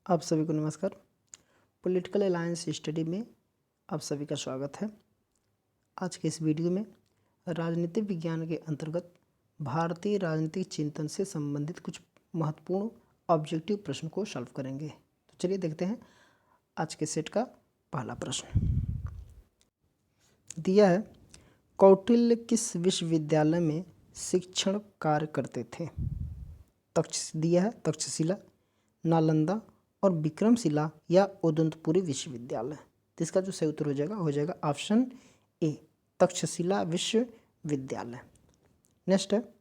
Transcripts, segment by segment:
आप सभी को नमस्कार। पॉलिटिकल अलायंस स्टडी में आप सभी का स्वागत है। आज के इस वीडियो में राजनीतिक विज्ञान के अंतर्गत भारतीय राजनीतिक चिंतन से संबंधित कुछ महत्वपूर्ण ऑब्जेक्टिव प्रश्न को सॉल्व करेंगे। तो चलिए देखते हैं आज के सेट का पहला प्रश्न। दिया है, कौटिल्य किस विश्वविद्यालय में शिक्षण कार्य करते थे? दिया है तक्षशिला, नालंदा और विक्रमशिला या उदंतपुरी विश्वविद्यालय। तो इसका जो सही उत्तर हो जाएगा ऑप्शन ए, तक्षशिला विश्वविद्यालय। नेक्स्ट है,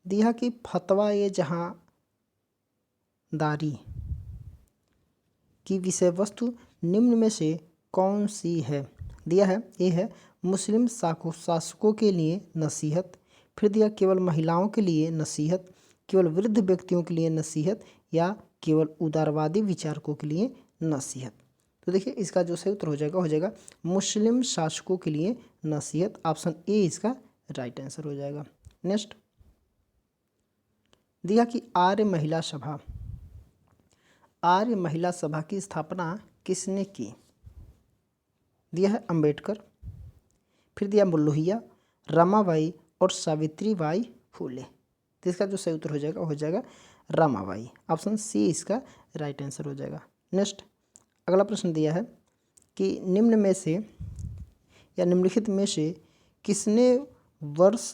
दिया कि फतवा ये जहांदारी की विषय वस्तु निम्न में से कौन सी है? दिया है, ए है मुस्लिम शासकों के लिए नसीहत, फिर दिया केवल महिलाओं के लिए नसीहत, केवल वृद्ध व्यक्तियों के लिए नसीहत या केवल उदारवादी विचारकों के लिए नसीहत। तो देखिए इसका जो सही उत्तर हो जाएगा मुस्लिम शासकों के लिए नसीहत। ऑप्शन ए इसका राइट आंसर हो जाएगा। नेक्स्ट, दिया कि आर्य महिला सभा की स्थापना किसने की? दिया है अंबेडकर, फिर दिया लोहिया, रमाबाई और सावित्रीबाई फुले। तो इसका जो सही उत्तर हो जाएगा रमाबाई। ऑप्शन सी इसका राइट आंसर हो जाएगा। नेक्स्ट, अगला प्रश्न दिया है कि निम्नलिखित में से किसने वर्ष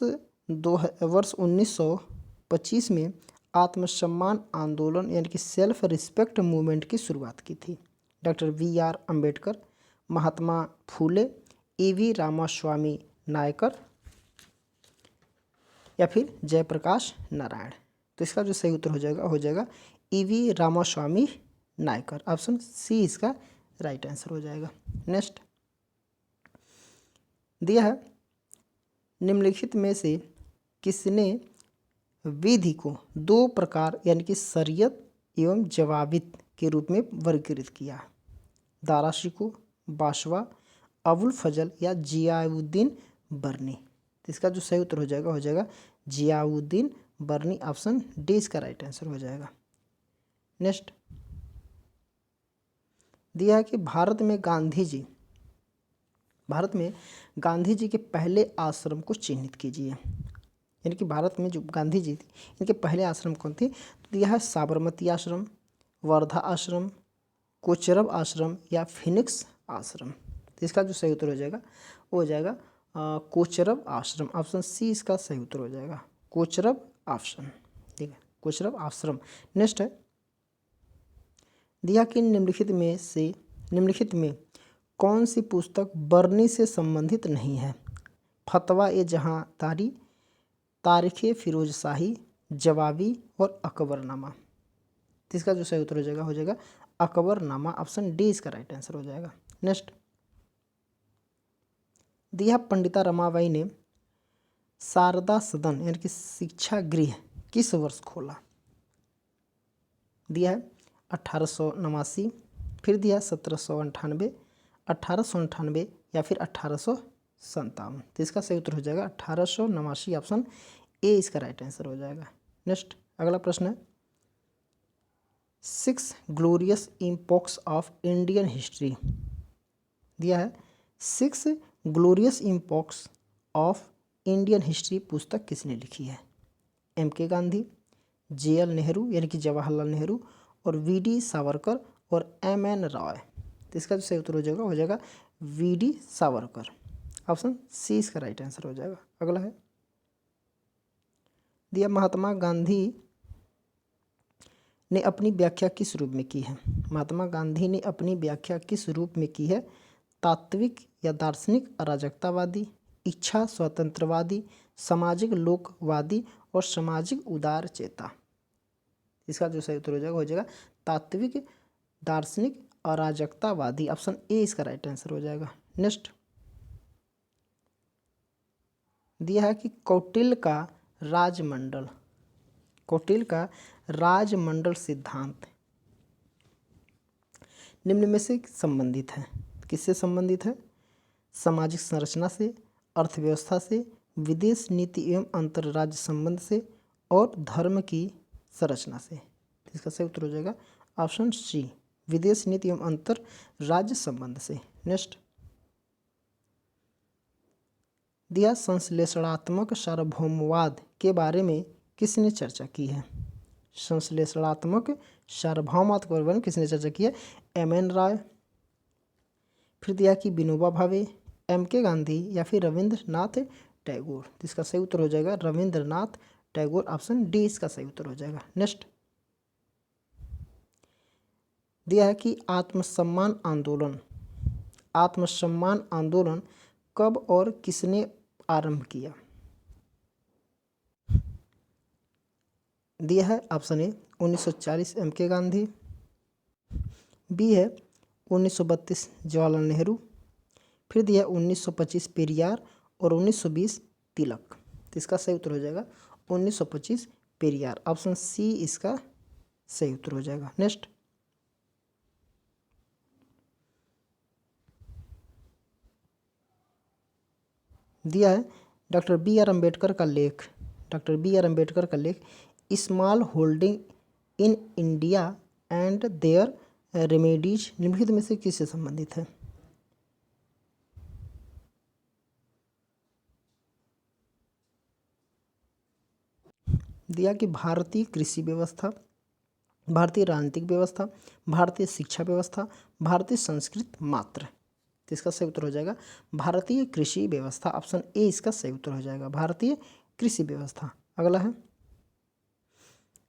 1925 में आत्मसम्मान आंदोलन यानी कि सेल्फ रिस्पेक्ट मूवमेंट की शुरुआत की थी? Doctor V R. Ambedkar, Mahatma Phule, A V. Ramaswamy Naicker या फिर जयप्रकाश नारायण। तो इसका जो सही उत्तर हो जाएगा EV. Ramaswamy Naikar. Option C इसका राइट आंसर हो जाएगा। नेक्स्ट, दिया है निम्नलिखित में से किसने विधि को दो प्रकार यानी कि शरीयत एवं जवाबित के रूप में वर्गीकृत किया? दारा शिकोह, बाशवा, अबुल फजल या जियाउद्दीन बर्नी। तो इसका जो सही उत्तर हो जाएगा जियाउद्दीन बर्नी। ऑप्शन डी इसका राइट आंसर हो जाएगा। नेक्स्ट, दिया है कि भारत में गांधी जी के पहले आश्रम को चिन्हित कीजिए। यानी कि भारत में जो गांधी जी थी इनके पहले आश्रम कौन थे? तो दिया है साबरमती आश्रम, वर्धा आश्रम, कोचरब आश्रम या फिनिक्स आश्रम। तो इसका जो सही उत्तर हो जाएगा कोचरब आश्रम। ऑप्शन सी इसका सही उत्तर हो जाएगा कोचरब आश्रम। ठीक है, कोचरब आश्रम। नेक्स्ट है, दिया कि निम्नलिखित में कौन सी पुस्तक बर्नी से संबंधित नहीं है? फतवा ए जहांदारी, तारीख़ फिरोज शाही, जवाबी और अकबरनामा। तो इसका जो सही उत्तर हो जाएगा अकबरनामा। ऑप्शन डी इसका राइट आंसर हो जाएगा। नेक्स्ट, दिया पंडिता रमाबाई ने शारदा सदन यानी कि शिक्षा गृह किस वर्ष खोला? दिया है 1889, फिर दिया 1798, 1898 या फिर 1857। तो इसका सही उत्तर हो जाएगा 1889। ऑप्शन ए इसका राइट आंसर हो जाएगा। नेक्स्ट, अगला प्रश्न है 6 ग्लोरियस इम्पॉक्स ऑफ इंडियन हिस्ट्री। दिया है 6 ग्लोरियस इम्पॉक्स ऑफ इंडियन हिस्ट्री पुस्तक किसने लिखी है? M.K. गांधी, J.L. नेहरू यानी कि जवाहरलाल नेहरू और V.D. सावरकर और M.N. रॉय। तो इसका जो सही उत्तर हो जाएगा V.D. सावरकर। ऑप्शन सी इसका राइट आंसर हो जाएगा। अगला है, दिया महात्मा गांधी ने अपनी व्याख्या किस रूप में की है? महात्मा गांधी ने अपनी व्याख्या किस रूप में की है? तात्विक या दार्शनिक अराजकतावादी, इच्छा स्वतंत्रवादी, सामाजिक लोकवादी और सामाजिक उदार चेता। इसका जो सही उत्तर हो जाएगा तात्विक दार्शनिक अराजकतावादी। ऑप्शन ए इसका राइट आंसर हो जाएगा। नेक्स्ट, दिया है कि कौटिल्य का राजमंडल सिद्धांत निम्न में से संबंधित है? किससे संबंधित है? सामाजिक संरचना से, अर्थव्यवस्था से, विदेश नीति एवं अंतर्राज्य संबंध से और धर्म की संरचना से। इसका सही उत्तर हो जाएगा ऑप्शन सी, विदेश नीति एवं अंतर राज्य संबंध से। नेक्स्ट दिया, संश्लेषणात्मक सार्वभौमवाद के बारे में किसने चर्चा की है? संश्लेषणात्मक सार्वभौमवाद के बारे में किसने चर्चा की है? एम.एन. राय, फिर दिया कि विनोबा भावे, एम.के. गांधी या फिर रविंद्रनाथ टैगोर। इसका सही उत्तर हो जाएगा रविंद्रनाथ टैगोर, ऑप्शन डी इसका सही उत्तर हो जाएगा। नेक्स्ट दिया है कि आत्मसम्मान आंदोलन कब और किसने आरंभ किया? दिया है option A 1940 MK. Gandhi, B है 1932 जवाहरलाल नेहरू, फिर दिया 1925 पेरियार और 1920 तिलक। तो इसका सही उत्तर हो जाएगा 1925 पेरियार, ऑप्शन सी इसका सही उत्तर हो जाएगा। नेक्स्ट दिया है डॉक्टर बी आर अम्बेडकर का लेख, small holding in India and their remedies निम्नलिखित में से किससे संबंधित है? दिया कि भारतीय कृषि व्यवस्था, भारतीय राजनीतिक व्यवस्था, भारतीय शिक्षा व्यवस्था, भारतीय संस्कृत मात्र। तो इसका सही उत्तर हो जाएगा भारतीय कृषि व्यवस्था, ऑप्शन ए इसका सही उत्तर हो जाएगा भारतीय कृषि व्यवस्था। अगला है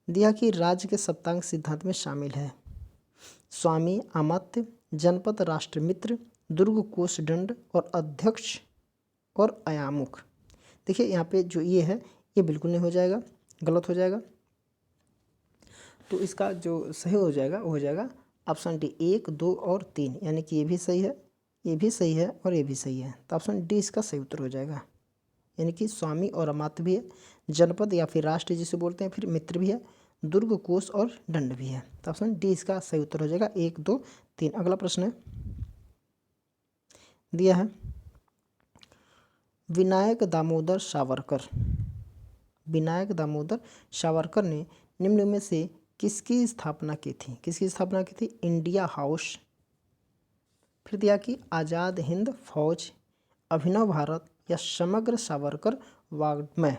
दिया कि राज्य के सप्तांग सिद्धांत में शामिल है स्वामी अमात्य, जनपद राष्ट्रमित्र, दुर्ग कोषदंड और अध्यक्ष और अयामुख। देखिए यहाँ पे जो ये है ये बिल्कुल नहीं हो जाएगा, गलत हो जाएगा। तो इसका जो सही हो जाएगा वो हो जाएगा ऑप्शन डी 1, 2 और 3, यानी कि ये भी सही है, ये भी सही है और ये भी सही है। तो ऑप्शन डी इसका सही उत्तर हो जाएगा, यानी कि स्वामी और अमात्य भी है, जनपद या फिर राष्ट्र जिसे बोलते हैं, फिर मित्र भी है, दुर्ग कोष और दंड भी है। तो ऑप्शन डी इसका सही उत्तर हो जाएगा 1, 2, 3। अगला प्रश्न है दिया है विनायक दामोदर सावरकर ने निम्न में से किसकी स्थापना की थी? इंडिया हाउस, फिर दिया कि आज़ाद हिंद फौज, अभिनव भारत या समग्र सावरकर वाङ्मय।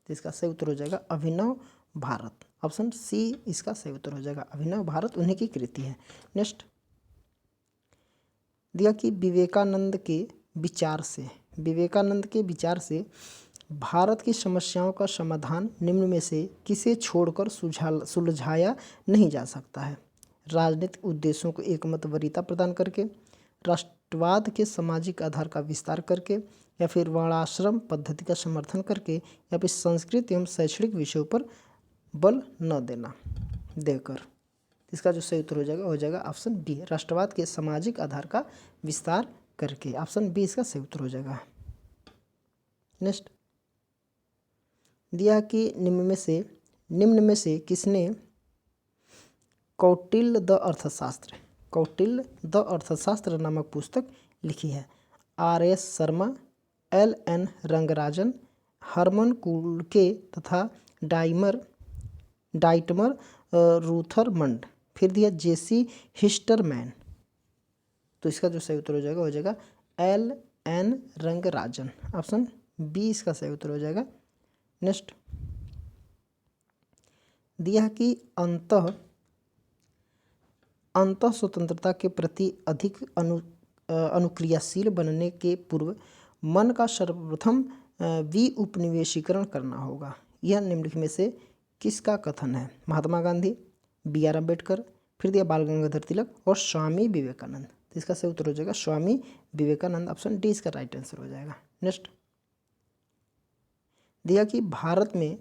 तो इसका सही उत्तर हो जाएगा अभिनव भारत, ऑप्शन सी इसका सही उत्तर हो जाएगा अभिनव भारत, उन्हीं की कृति है। नेक्स्ट दिया कि विवेकानंद के विचार से भारत की समस्याओं का समाधान निम्न में से किसे छोड़कर सुलझाया नहीं जा सकता है? राजनीतिक उद्देश्यों को एकमत वरीयता प्रदान करके, राष्ट्रवाद के सामाजिक आधार का विस्तार करके, या फिर वर्णाश्रम पद्धति का समर्थन करके, या फिर संस्कृत एवं शैक्षणिक विषयों पर बल न देकर। इसका जो सही उत्तर हो जाएगा ऑप्शन बी, राष्ट्रवाद के सामाजिक आधार का विस्तार करके, ऑप्शन बी इसका सही उत्तर हो जाएगा। नेक्स्ट दिया कि निम्न में से किसने कौटिल्य द अर्थशास्त्र नामक पुस्तक लिखी है? R.S. शर्मा, L.N. रंगराजन, हरमन कुलके तथा डाइटमर रूथरमंड, फिर दिया J.C. हिस्टरमैन। तो इसका जो सही उत्तर हो जाएगा L.N. रंगराजन, ऑप्शन बी इसका सही उत्तर हो जाएगा। नेक्स्ट दिया कि अंतः स्वतंत्रता के प्रति अधिक अनुक्रियाशील बनने के पूर्व मन का सर्वप्रथम उपनिवेशीकरण करना होगा। यह निम्नलिखित में से किसका कथन है? महात्मा गांधी, B.R. अम्बेडकर, फिर दिया बाल गंगाधर तिलक और स्वामी विवेकानंद। तो इसका सही उत्तर हो जाएगा स्वामी विवेकानंद, ऑप्शन डी इसका राइट आंसर हो जाएगा। नेक्स्ट दिया कि भारत में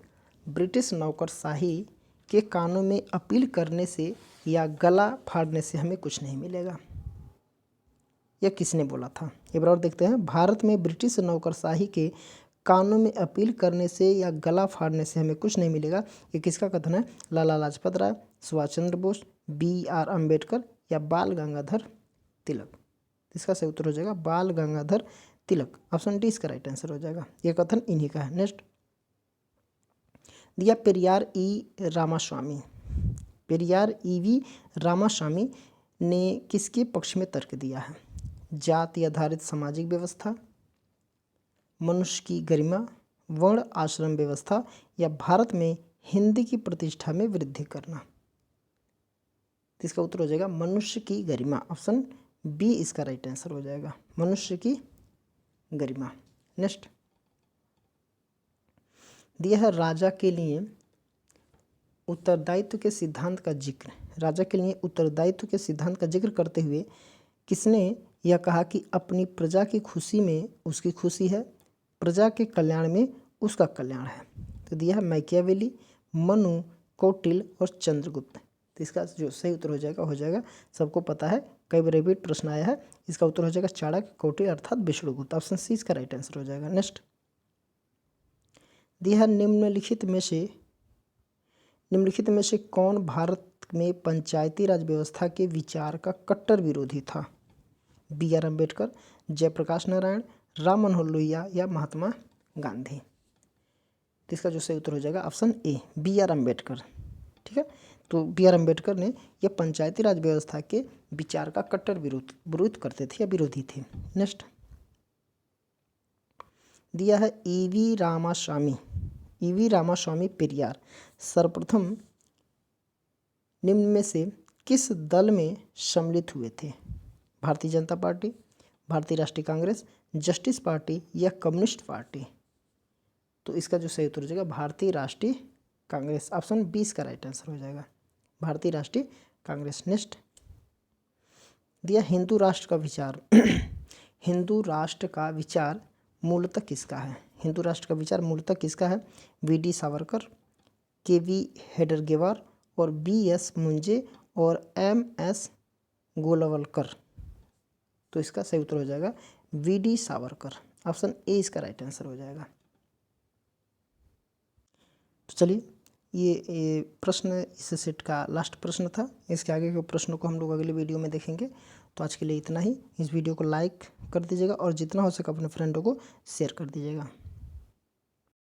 ब्रिटिश नौकरशाही के कानून में अपील करने से या गला फाड़ने से हमें कुछ नहीं मिलेगा। यह किसने बोला था? एक बार और देखते हैं। भारत में ब्रिटिश नौकरशाही के कानून में अपील करने से या गला फाड़ने से हमें कुछ नहीं मिलेगा, ये किसका कथन है? लाला लाजपत राय, सुभाष चंद्र बोस, B.R. अम्बेडकर या बाल गंगाधर तिलक। इसका सही उत्तर हो जाएगा बाल गंगाधर तिलक, ऑप्शन डी इसका राइट आंसर हो जाएगा। यह कथन इन्हीं का है। नेक्स्ट दिया पेरियार E. रामास्वामी पेरियार ईवी रामास्वामी ने किसके पक्ष में तर्क दिया है? जाति आधारित सामाजिक व्यवस्था, मनुष्य की गरिमा, वर्ण आश्रम व्यवस्था या भारत में हिंदी की प्रतिष्ठा में वृद्धि करना। तो इसका उत्तर हो जाएगा मनुष्य की गरिमा। ऑप्शन बी इसका राइट आंसर हो जाएगा, मनुष्य की गरिमा। नेक्स्ट दिया है राजा के लिए उत्तरदायित्व के सिद्धांत का जिक्र। राजा के लिए उत्तरदायित्व के सिद्धांत का जिक्र करते हुए किसने यह कहा कि अपनी प्रजा की खुशी में उसकी खुशी है, प्रजा के कल्याण में उसका कल्याण है? तो दिया है मैकियावेली, मनु, कौटिल्य और चंद्रगुप्त। तो इसका जो सही उत्तर हो जाएगा सबको पता है, कई बार रिपीट प्रश्न आया है, इसका उत्तर हो जाएगा चाणक्य, कौटिल्य अर्थात विष्णुगुप्त। ऑप्शन सी इसका राइट आंसर हो जाएगा। नेक्स्ट दिया है निम्नलिखित में से कौन भारत में पंचायती राज व्यवस्था के विचार का कट्टर विरोधी था? बी आर अम्बेडकर, जयप्रकाश नारायण, राम मनोहर लोहिया या महात्मा गांधी? तो इसका जो सही उत्तर हो जाएगा option A, B R Ambedkar. ठीक है, तो बी आर अम्बेडकर ने यह पंचायती राज व्यवस्था के विचार का कट्टर विरोध करते थे या विरोधी थे। नेक्स्ट दिया है ईवी रामास्वामी पेरियार सर्वप्रथम निम्न में से किस दल में सम्मिलित हुए थे? भारतीय जनता पार्टी, भारतीय राष्ट्रीय कांग्रेस, जस्टिस पार्टी या कम्युनिस्ट पार्टी? तो इसका जो सही उत्तर हो जाएगा भारतीय राष्ट्रीय कांग्रेस। ऑप्शन 20 का राइट आंसर हो जाएगा, भारतीय राष्ट्रीय कांग्रेस। नेक्स्ट दिया हिंदू राष्ट्र का विचार हिंदू राष्ट्र का विचार मूलतः किसका है? हिंदू राष्ट्र का विचार मूलतः किसका है? वी.डी. सावरकर, के.वी. हेडगेवार और बी.एस. मुंजे और एम.एस. गोलवलकर? तो इसका सही उत्तर हो जाएगा वी.डी. सावरकर। ऑप्शन ए इसका राइट आंसर हो जाएगा। तो चलिए ये प्रश्न इस सेट का लास्ट प्रश्न था। इसके आगे के प्रश्नों को हम लोग अगले वीडियो में देखेंगे। तो आज के लिए इतना ही। इस वीडियो को लाइक कर दीजिएगा और जितना हो सके अपने फ्रेंडों को शेयर कर दीजिएगा।